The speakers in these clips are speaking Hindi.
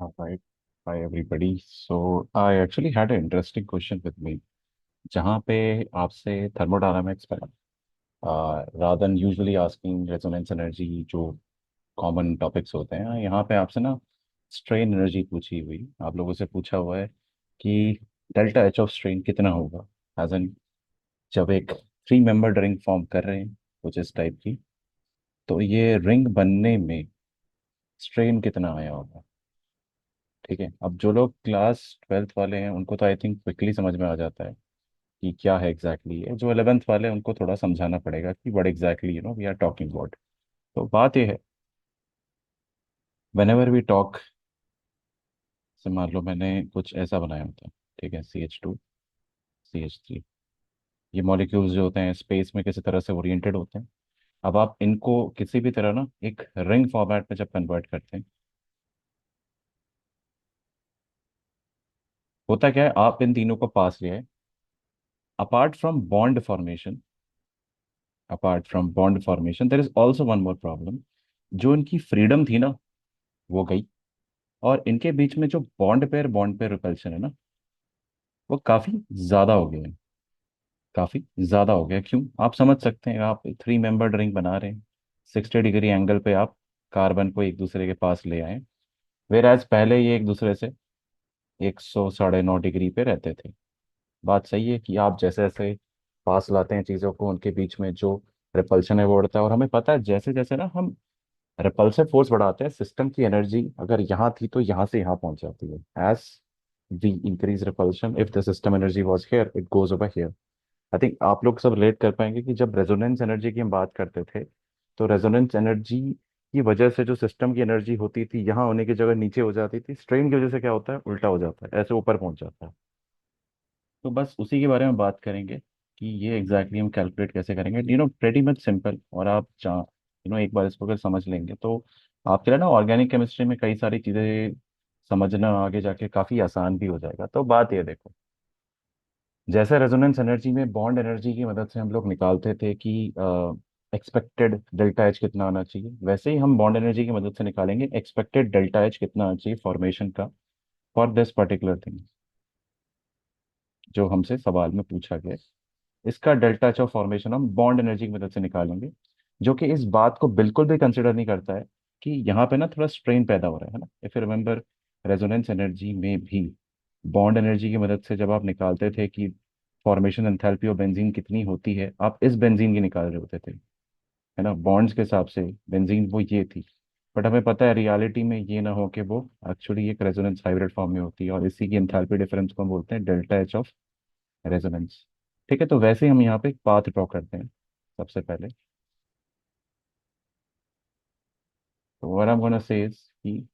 Right. Hi everybody. So I actually had an interesting question with me जहाँ पे आपसे thermodynamics पर rather than usually asking resonance energy जो कॉमन टॉपिक्स होते हैं यहाँ पे आपसे ना स्ट्रेन एनर्जी पूछी हुई आप लोगों से पूछा हुआ है कि डेल्टा एच ऑफ स्ट्रेन कितना होगा एज एन जब एक थ्री मेंबर रिंग फॉर्म कर रहे हैं कुछ इस टाइप की तो ये रिंग बनने में स्ट्रेन कितना आया होगा। ठीक है, अब जो लोग क्लास ट्वेल्थ वाले हैं उनको तो आई थिंक क्विकली समझ में आ जाता है कि क्या है एग्जैक्टली exactly है। जो 11th वाले हैं उनको थोड़ा समझाना पड़ेगा कि what exactly we are talking about. तो बात ये है, वेन एवर वी टॉक से मान लो मैंने कुछ ऐसा बनाया होता है। ठीक है, CH2 CH3, ये मॉलिक्यूल्स जो होते हैं स्पेस में किसी तरह से ओरिएंटेड होते हैं। अब आप इनको किसी भी तरह ना एक रिंग फॉर्मेट में जब कन्वर्ट करते हैं, होता क्या है, आप इन तीनों को पास ले आए। Apart from bond formation, apart from bond formation there is also one more problem. जो इनकी फ्रीडम थी ना वो गई, और इनके बीच में जो बॉन्ड पेयर रिपल्शन है ना वो काफी ज्यादा हो गया है। काफी ज्यादा हो गया क्यों, आप समझ सकते हैं। आप थ्री मेंबर्ड रिंग बना रहे हैं, 60 डिग्री एंगल पे आप कार्बन को एक दूसरे के पास ले आए, वेर एज पहले ये एक दूसरे से 100 9.5 डिग्री पे रहते थे। बात सही है कि आप जैसे जैसे पास लाते हैं चीज़ों को उनके बीच में जो रिपल्शन है वो बढ़ता है। और हमें पता है जैसे जैसे ना हम रिपल्सिव फोर्स बढ़ाते हैं, सिस्टम की एनर्जी अगर यहाँ थी तो यहाँ से यहाँ पहुंच जाती है। As we increase repulsion, if the system energy was here it goes over here. I think आप लोग सब रिलेट कर पाएंगे कि जब रेजोनेंस एनर्जी की हम बात करते थे तो रेजोनेंस एनर्जी की वजह से जो सिस्टम की एनर्जी होती थी यहाँ होने की जगह नीचे हो जाती थी, स्ट्रेन की वजह से क्या होता है उल्टा हो जाता है, ऐसे ऊपर पहुंच जाता है। तो बस उसी के बारे में बात करेंगे कि ये एग्जैक्टली हम कैलकुलेट कैसे करेंगे। Pretty much simple. और आप जहाँ एक बार इसको अगर समझ लेंगे तो आपके लिए ना ऑर्गेनिक केमिस्ट्री में कई सारी चीज़ें समझना आगे जाके काफ़ी आसान भी हो जाएगा। तो बात ये देखो, जैसे रेजोनेंस एनर्जी में बॉन्ड एनर्जी की मदद से हम लोग निकालते थे कि एक्सपेक्टेड डेल्टा एच कितना आना चाहिए, वैसे ही हम बॉन्ड एनर्जी की मदद से निकालेंगे एक्सपेक्टेड डेल्टा एच कितना आना चाहिए फॉर्मेशन का फॉर दिस पर्टिकुलर थिंग जो हमसे सवाल में पूछा गया है। इसका डेल्टा एच ऑफ फॉर्मेशन हम बॉन्ड एनर्जी की मदद से निकालेंगे, जो कि इस बात को बिल्कुल भी कंसिडर नहीं करता है कि यहाँ पे ना थोड़ा स्ट्रेन पैदा हो रहा है ना। If you remember, resonance energy में भी बॉन्ड एनर्जी की मदद से जब आप निकालते थे कि फॉर्मेशन एंथैल्पी ऑफ बेंजीन कितनी होती है, आप इस बेंजीन की निकाल रहे होते थे, है ना, बॉन्ड्स के हिसाब से बेंजीन वो ये थी। बट हमें पता है रियलिटी में ये ना हो कि वो एक्चुअली एक रेजोनेंस हाइब्रिड फॉर्म में होती है, और इसी की एंथैल्पी डिफरेंस को हम बोलते हैं डेल्टा एच ऑफ रेजोनेंस। ठीक है, तो वैसे ही हम यहाँ पे एक पाथ ड्रॉ करते हैं सबसे पहले। तो what I am gonna say is कि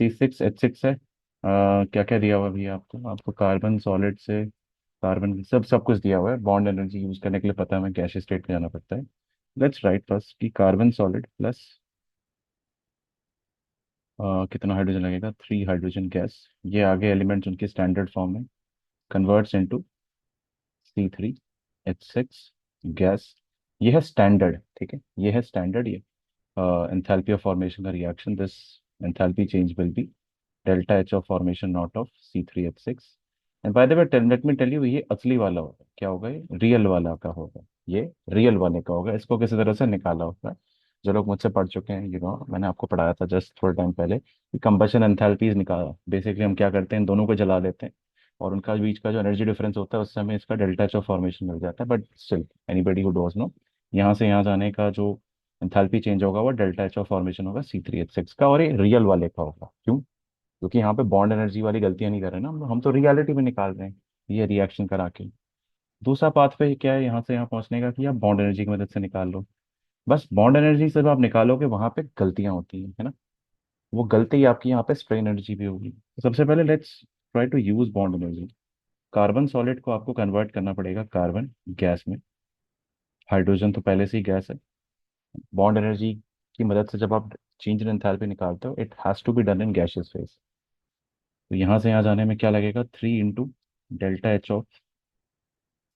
C6H6 है। क्या क्या दिया हुआ है भैया आपको, आपको कार्बन सॉलिड से कार्बन सब कुछ दिया हुआ है। बॉन्ड एनर्जी यूज करने के लिए पता है हमें गैस स्टेट में जाना पड़ता है। लेट्स राइट फर्स्ट कि कार्बन सॉलिड प्लस कितना हाइड्रोजन लगेगा, 3 हाइड्रोजन गैस। ये आगे एलिमेंट्स उनके स्टैंडर्ड फॉर्म में कन्वर्ट्स इनटू C3H6 गैस। ये है स्टैंडर्ड, ठीक है, ये है स्टैंडर्ड। ये enthalpy of formation का reaction, this enthalpy change will be delta H of formation not of C3H6। and by the way let me tell you, ये असली वाला होगा, क्या होगा, ये रियल वाला का होगा, ये रियल वाले का होगा। इसको किसी तरह से निकाला होगा। जो लोग मुझसे पढ़ चुके हैं मैंने आपको पढ़ाया था जस्ट थोड़ा टाइम पहले कि कंबशन एंथैल्पीज निकाला। बेसिकली हम क्या करते हैं, इन दोनों को जला देते हैं और उनका बीच का जो एनर्जी डिफरेंस होता है उससे हमें इसका डेल्टा एच ऑफ फॉर्मेशन मिल जाता है। But still anybody who does know, यहाँ से यहाँ जाने का जो एंथैल्पी चेंज होगा वो डेल्टा एच ऑफ फॉर्मेशन होगा C3H6 का, और ये रियल वाले का होगा। क्यों? क्योंकि यहाँ पे बॉन्ड एनर्जी वाली गलतियां नहीं कर रहे ना हम तो रियलिटी में निकाल रहे हैं ये रिएक्शन करा के। दूसरा पाथ पे क्या है, यहाँ से यहाँ पहुंचने का कि आप बॉन्ड एनर्जी की मदद से निकाल लो। बस बॉन्ड एनर्जी से जब आप निकालोगे वहां पे गलतियां होती हैं, है ना। वो गलती आपकी यहाँ पे स्ट्रेन एनर्जी भी होगी। तो सबसे पहले let's try to use bond energy. Carbon solid को आपको कन्वर्ट करना पड़ेगा कार्बन गैस में। हाइड्रोजन तो पहले से ही गैस है। बॉन्ड एनर्जी की मदद से जब आप चेंज इन एंथैल्पी निकालते हो it has to be done in gaseous phase. तो यहाँ से यहाँ जाने में क्या लगेगा, 3 into delta H of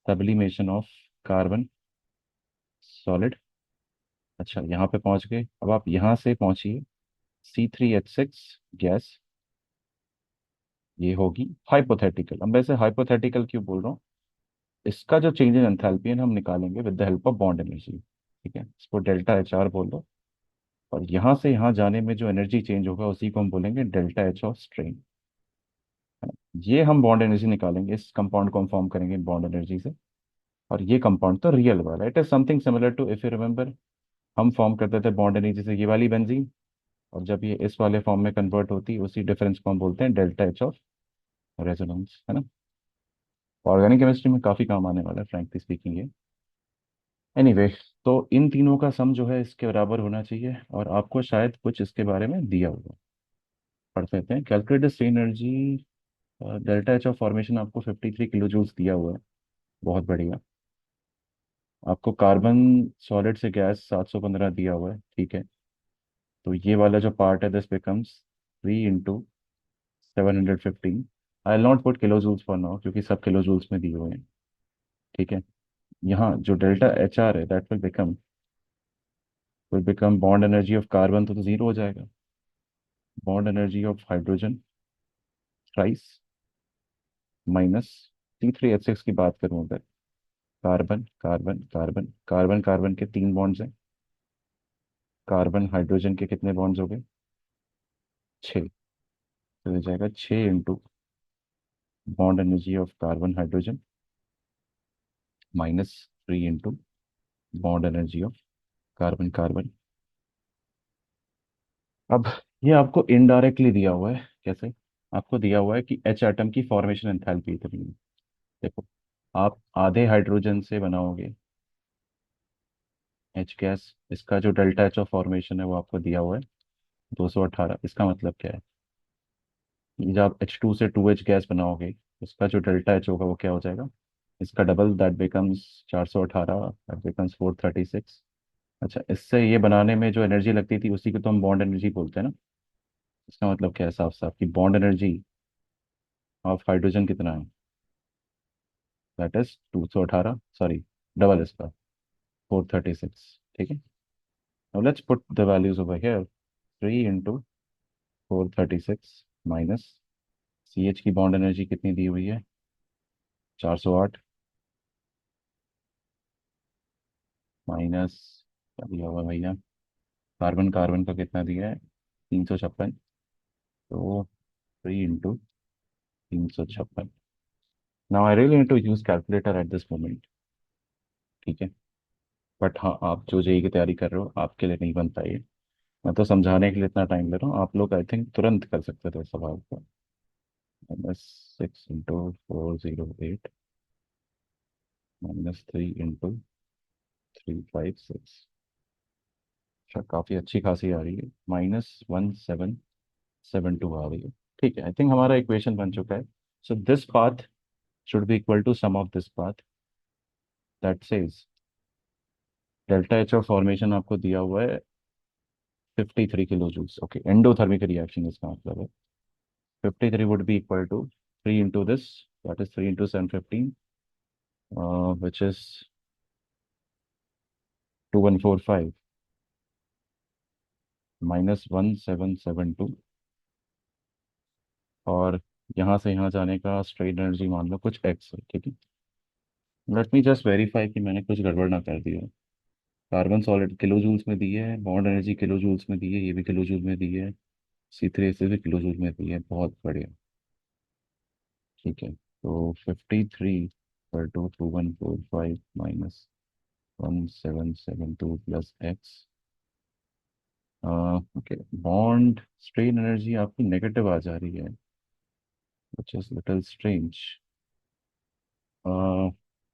sublimation of carbon solid. अच्छा, यहाँ पे पहुंच गए। अब आप यहाँ से पहुंचिए C3H6 गैस, ये होगी हाइपोथेटिकल। अब वैसे हाइपोथेटिकल क्यों बोल रहा हूँ, इसका जो चेंज इन एंथैल्पी है हम निकालेंगे with the help of bond energy. ठीक है, इसको डेल्टा एच आर बोल दो। और यहाँ से यहाँ जाने में जो एनर्जी चेंज होगा उसी को हम बोलेंगे डेल्टा एच ऑफ स्ट्रेन। ये हम बॉन्ड एनर्जी निकालेंगे, इस कंपाउंड को हम फॉर्म करेंगे बॉन्ड एनर्जी से। और ये कंपाउंड तो रियल वाला, it is something similar to, if you remember, हम फॉर्म करते थे बॉन्ड एनर्जी से ये वाली बेंजीन। और जब ये इस वाले फॉर्म में कन्वर्ट होती है, उसी डिफरेंस को हम बोलते हैं डेल्टा एच ऑफ रेजोनेंस, है ना। ऑर्गेनिक केमिस्ट्री में काफी काम आने वाला है फ्रैंकली स्पीकिंग ये। एनीवे, तो इन तीनों का सम जो है इसके बराबर होना चाहिए, और आपको शायद कुछ इसके बारे में दिया होगा। पढ़ लेते हैं। Calculated strain energy, delta H of formation आपको 53 किलो जूल्स दिया हुआ है। बहुत बढ़िया। आपको कार्बन सॉलिड से गैस 715 दिया हुआ है, ठीक है। तो ये वाला जो पार्ट है this becomes 3 × 715। I will not put kilo joules for now, क्योंकि सब किलो जूल्स में दिए हुए हैं। ठीक है। यहाँ जो डेल्टा एच आर है that will become bond energy of carbon, तो जीरो हो जाएगा। Bond energy of hydrogen thrice minus C3H6 की बात करूं अगर, carbon carbon carbon carbon carbon के 3 बॉन्ड्स हैं। कार्बन हाइड्रोजन के कितने बॉन्ड्स हो गए? 6। तो हो जाएगा 6 × bond energy of carbon hydrogen -3 × bond energy of carbon carbon. अब ये आपको इनडायरेक्टली दिया हुआ है। कैसे? आपको दिया हुआ है कि एच एटम की फॉर्मेशन एंथैल्पी इतनी है। देखो, आप आधे हाइड्रोजन से बनाओगे एच गैस, इसका जो डेल्टा एच ऑफ फॉर्मेशन है वो आपको दिया हुआ है 218। इसका मतलब क्या है? जब आप H2 से 2H गैस बनाओगे, उसका जो डेल्टा एच होगा वो क्या हो जाएगा? इसका double, that becomes 418, that becomes 436। अच्छा, इससे ये बनाने में जो एनर्जी लगती थी उसी को तो हम बॉन्ड एनर्जी बोलते हैं ना। इसका मतलब क्या है साफ साफ, कि बॉन्ड एनर्जी ऑफ हाइड्रोजन कितना है? दैट इज 218, सॉरी, डबल इसका 436। ठीक है। Now let's put the values over here. 3 × 436 minus C H की बॉन्ड एनर्जी कितनी दी हुई है? 408 माइनस, क्या दिया हुआ है भैया, कार्बन कार्बन का कितना दिया है? 356। तो 3 × 356। Now I really need to use calculator at this moment. ठीक है। बट हाँ, आप जो जेई की तैयारी कर रहे हो आपके लिए नहीं बनता ये। मैं तो समझाने के लिए इतना टाइम ले रहा हूँ, आप लोग आई थिंक तुरंत कर सकते थे इस सवाल को। -6 × 408 -3 × 356। अच्छा, काफ़ी अच्छी खासी आ रही है, -1772 आ रही है। ठीक है, आई थिंक हमारा इक्वेशन बन चुका है। So this path should be equal to sum of this path, that says delta H of formation आपको दिया हुआ है 53 kilo joules. Okay, endothermic reaction इसका मतलब है। 53 would be equal to 3 into this, that is 3 into 715, which is 2145 -1772। और यहाँ से यहाँ जाने का स्ट्रेन एनर्जी मान लो कुछ एक्स है, ठीक है। लेट मी जस्ट वेरीफाई कि मैंने कुछ गड़बड़ ना कर दिया। कार्बन सॉलिड किलो जूल्स में दी है, बॉन्ड एनर्जी किलो जूल्स में दी है, ये भी किलो जूल में दी है, C3H भी किलो जूल में दी है। बहुत बढ़िया। ठीक है, तो 53 × 2145 -1772 plus x. Okay, bond strain energy आपकी नेगेटिव आ जा रही है, विच इज लिटिल स्ट्रेंज।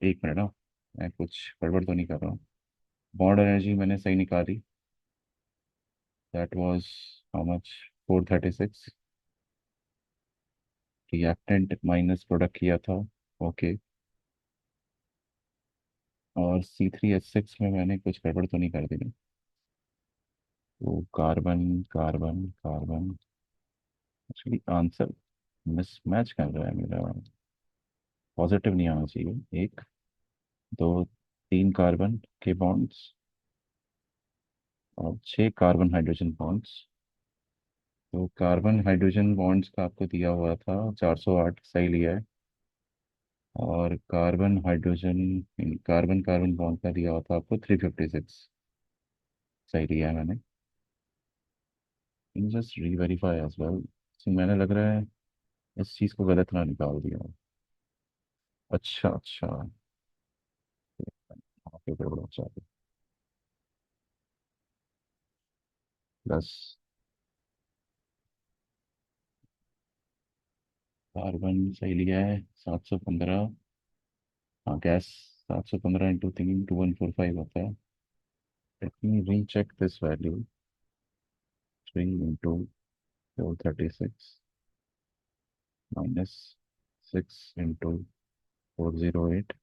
एक मिनट ना, मैं कुछ गड़बड़ तो नहीं कर रहा हूँ। बॉन्ड एनर्जी मैंने सही निकाली, that was how much? 436। Reactant minus product किया था। ओके। और C3H6 में मैंने कुछ गड़बड़ तो नहीं कर दी ना? तो carbon carbon carbon, actually answer mismatch कर रहा है मेरा। पॉजिटिव नहीं आना चाहिए। एक, दो, 3 कार्बन के बॉन्ड्स और 6 कार्बन हाइड्रोजन बॉन्ड्स। तो कार्बन हाइड्रोजन बॉन्ड्स का आपको दिया हुआ था 408, सही लिया है। और carbon hydrogen carbon carbon bond का दिया हुआ था आपको 356, सही लिया है मैंने। जस्ट री वेरीफाई एज वेल। मैंने लग रहा है इस चीज़ को गलत ना निकाल दिया हो। अच्छा अच्छा। आपके ऊपर बड़ा अच्छा। प्लस कार्बन सही लिया है 715। हाँ गैस 715 × 3 2145 होता है। Let me recheck this value. 3 × 436 -6 × 408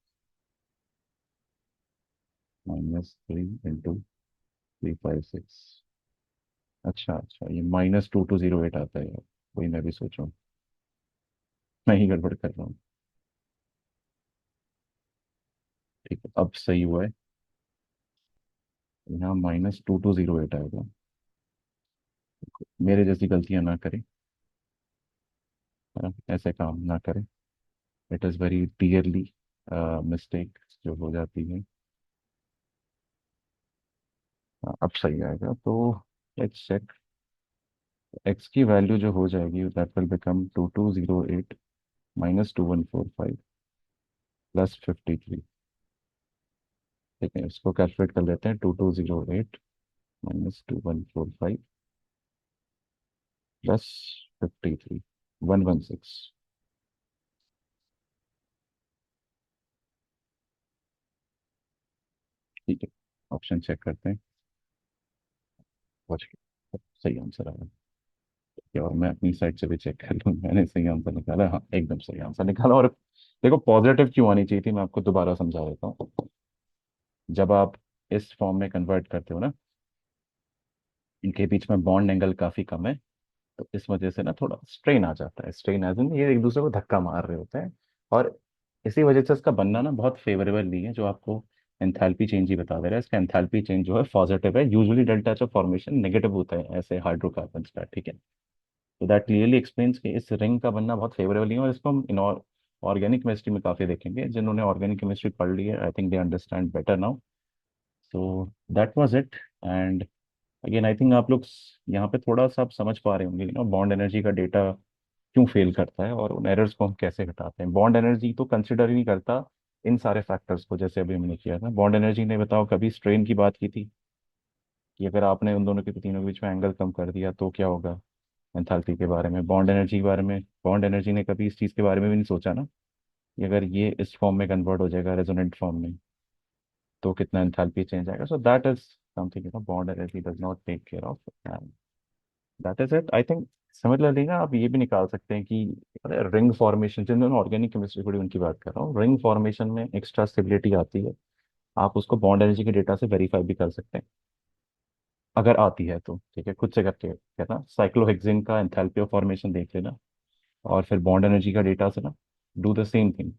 -3 × 356। अच्छा अच्छा, ये -2208 आता है यार। वही मैं भी सोच रहा हूँ, मैं ही गड़बड़ कर रहा हूँ। ठीक है, अब सही हुआ है। यहाँ -2208 आएगा। मेरे जैसी गलतियां ना करें, है ना? ऐसे काम ना करें। It is very dearly mistake जो हो जाती है। हाँ, अब सही आएगा तो लेट्स चेक। एक्स की वैल्यू जो हो जाएगी दैट विल बिकम 2208 -2145 +53। ठीक है, इसको कैलकुलेट कर लेते हैं। 2208 -2145 +53, 116। ठीक है, ऑप्शन चेक करते हैं। पहुंच गए, सही आंसर आया। और मैं अपनी साइड से भी चेक कर लूँ, मैंने सही आंसर निकाला। हाँ, एकदम सही आंसर निकाला। और देखो, पॉजिटिव क्यों आनी चाहिए थी, मैं आपको दोबारा समझा देता हूँ। जब आप इस फॉर्म में कन्वर्ट करते हो ना, इनके बीच में बॉन्ड एंगल काफी कम है, तो इस वजह से ना थोड़ा स्ट्रेन आ जाता है। स्ट्रेन एज इन ये एक दूसरे को धक्का मार रहे होते हैं। और इसी वजह से इसका बनना ना बहुत फेवरेबल नहीं है। जो आपको एंथैल्पी चेंज ही बता दे रहा है, इसका एंथैल्पी चेंज जो है पॉजिटिव है। Usually delta H of formation negative होता है ऐसे हाइड्रोकार्बन का। ठीक है, तो दैट क्लियरली एक्सप्लेन्स कि इस रिंग का बनना बहुत फेवरेबल नहीं है। और इसको हम इन ऑर्गेनिक केमिस्ट्री में काफी देखेंगे। जिन्होंने ऑर्गेनिक केमिस्ट्री पढ़ ली है, I think they understand better now. So that was it. And again I think आप लोग यहाँ पे थोड़ा सा आप समझ पा रहे होंगे ना, बॉन्ड एनर्जी का डेटा क्यों फेल करता है और उन एरर्स को हम कैसे घटाते हैं। बॉन्ड एनर्जी तो कंसिडर ही नहीं करता इन सारे फैक्टर्स को, जैसे अभी हमने किया था। बॉन्ड एनर्जी ने बताओ कभी स्ट्रेन की बात की थी कि अगर आपने उन दोनों के तीनों के बीच में एंगल कम कर दिया तो क्या होगा। एंथैल्पी के बारे में, बॉन्ड एनर्जी के बारे में, बॉन्ड एनर्जी ने कभी इस चीज़ के बारे में भी नहीं सोचा ना कि अगर ये इस फॉर्म में कन्वर्ट हो जाएगा रेजोनेंट फॉर्म में तो कितना एंथैल्पी चेंज आएगा। So that is something bond energy does not take care of. That is it I think. Similarly ना आप ये भी निकाल सकते हैं कि रिंग फॉर्मेशन, जिन दोनों ऑर्गेनिक केमिस्ट्री पढ़ी उनकी बात कर रहा हूँ, रिंग फॉर्मेशन में एक्स्ट्रा स्टेबिलिटी आती है। आप उसको बॉन्ड एनर्जी के डेटा से वेरीफाई भी कर सकते हैं, अगर आती है तो। ठीक है, खुद से करके कहना, साइक्लोहेक्सेन का एंथैल्पी ऑफ फॉर्मेशन देख लेना और फिर बॉन्ड एनर्जी का डेटा से ना do the same thing.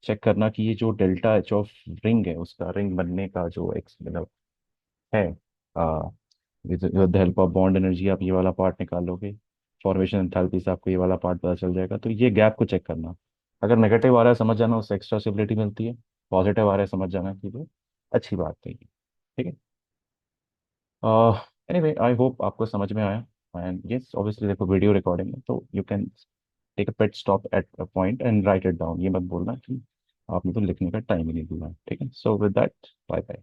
Check करना कि ये जो डेल्टा एच ऑफ रिंग है, उसका रिंग बनने का जो एक्स मतलब है, with the help of bond energy आप ये वाला पार्ट निकाल लोगे। फॉर्मेशन एंथैल्पी से आपको ये वाला पार्ट पता चल जाएगा। तो ये गैप को चेक करना। अगर नेगेटिव आ रहा है, समझ जाना उससे एक्स्ट्रा स्टेबिलिटी मिलती है। पॉजिटिव आ रहा है, समझ जाना कि वो अच्छी बात नहीं है। ठीक है। एनीवे, आई होप आपको समझ में आया। एंड यस, ऑब्वियसली देखो वीडियो रिकॉर्डिंग है तो you can take a pit stop at a point and write it down. ये मत बोलना कि आपने तो लिखने का टाइम ही नहीं दिया। ठीक है, so with that, bye bye.